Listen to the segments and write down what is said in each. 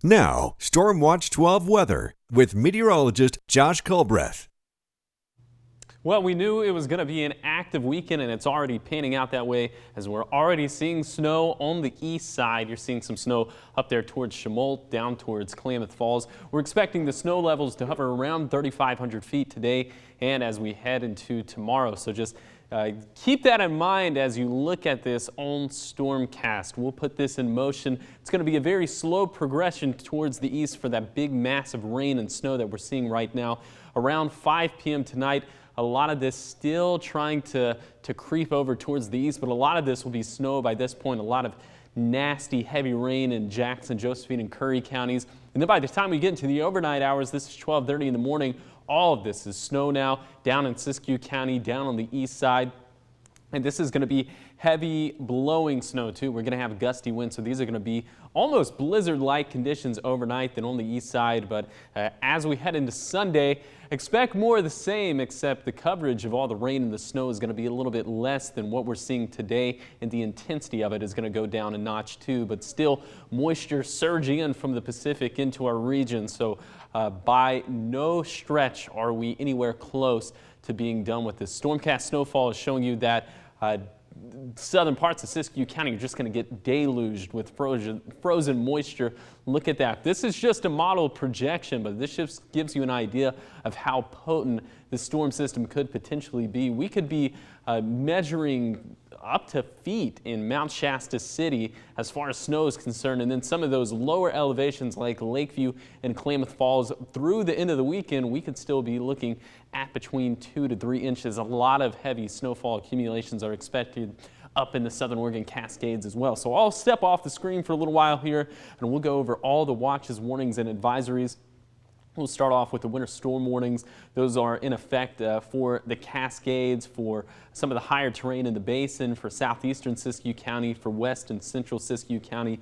Now, Storm Watch 12 weather with meteorologist Josh Culbreath. Well, we knew it was going to be an active weekend, and it's already panning out that way as we're already seeing snow on the east side. You're seeing some snow up there towards Chemult, down towards Klamath Falls. We're expecting the snow levels to hover around 3,500 feet today and as we head into tomorrow. So just keep that in mind as you look at this on Stormcast. We'll put this in motion. It's going to be a very slow progression towards the east for that big massive rain and snow that we're seeing right now. Around 5 p.m. tonight, a lot of this still trying to creep over towards the east, but a lot of this will be snow by this point. A lot of nasty, heavy rain in Jackson, Josephine, and Curry counties. And then by the time we get into the overnight hours, this is 12:30 in the morning, all of this is snow now down in Siskiyou County, down on the east side. And this is going to be heavy blowing snow too. We're going to have gusty winds, so these are going to be almost blizzard-like conditions overnight than on the east side. But as we head into Sunday, expect more of the same, except the coverage of all the rain and the snow is going to be a little bit less than what we're seeing today, and the intensity of it is going to go down a notch too. But still, moisture surging in from the Pacific into our region. So by no stretch are we anywhere close to being done with this. Stormcast snowfall is showing you that southern parts of Siskiyou County are just going to get deluged with frozen moisture. Look at that. This is just a model projection, but this just gives you an idea of how potent the storm system could potentially be. We could be measuring up to feet in Mount Shasta City as far as snow is concerned, and then some of those lower elevations like Lakeview and Klamath Falls through the end of the weekend, we could still be looking at between 2 to 3 inches. A lot of heavy snowfall accumulations are expected up in the Southern Oregon Cascades as well. So I'll step off the screen for a little while here, and we'll go over all the watches, warnings, and advisories. We'll start off with the winter storm warnings. Those are in effect for the Cascades, for some of the higher terrain in the basin, for southeastern Siskiyou County, for west and central Siskiyou County.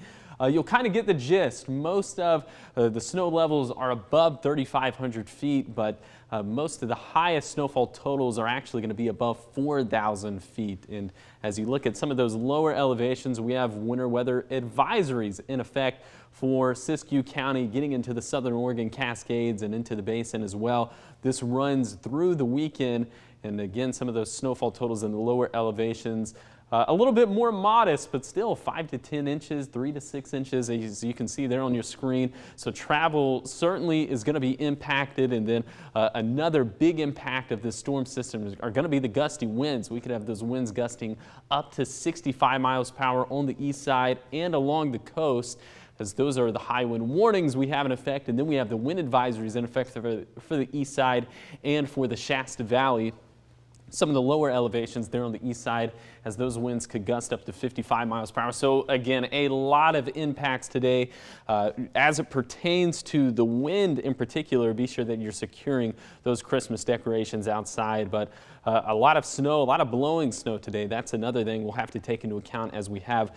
You'll kind of get the gist. Most of the snow levels are above 3,500 feet, but most of the highest snowfall totals are actually going to be above 4,000 feet. And as you look at some of those lower elevations, we have winter weather advisories in effect for Siskiyou County, getting into the Southern Oregon Cascades and into the basin as well. This runs through the weekend, and again, some of those snowfall totals in the lower elevations a little bit more modest, but still 5 to 10 inches, 3 to 6 inches, as you can see there on your screen. So travel certainly is going to be impacted, and then another big impact of this storm system are going to be the gusty winds. We could have those winds gusting up to 65 miles per hour on the east side and along the coast, as those are the high wind warnings we have in effect, and then we have the wind advisories in effect for the east side and for the Shasta Valley. Some of the lower elevations there on the east side, as those winds could gust up to 55 miles per hour. So again, a lot of impacts today. As it pertains to the wind in particular, be sure that you're securing those Christmas decorations outside. But a lot of snow, a lot of blowing snow today. That's another thing we'll have to take into account as we have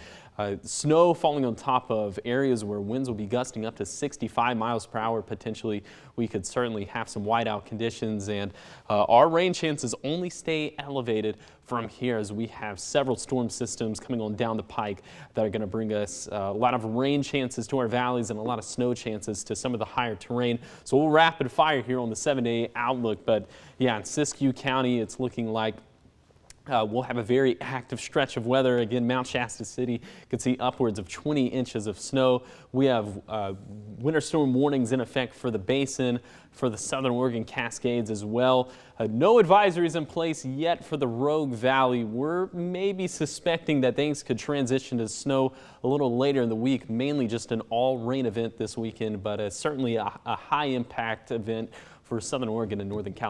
snow falling on top of areas where winds will be gusting up to 65 miles per hour. Potentially, we could certainly have some whiteout conditions, and our rain chances only stay elevated from here as we have several storm systems coming on down the pike that are going to bring us a lot of rain chances to our valleys and a lot of snow chances to some of the higher terrain. So we'll rapid fire here on the 7-day outlook. But yeah, in Siskiyou County, it's looking like we'll have a very active stretch of weather. Again, Mount Shasta City could see upwards of 20 inches of snow. We have winter storm warnings in effect for the basin, for the Southern Oregon Cascades as well. No advisories in place yet for the Rogue Valley. We're maybe suspecting that things could transition to snow a little later in the week, mainly just an all-rain event this weekend, but certainly a high-impact event for Southern Oregon and Northern California.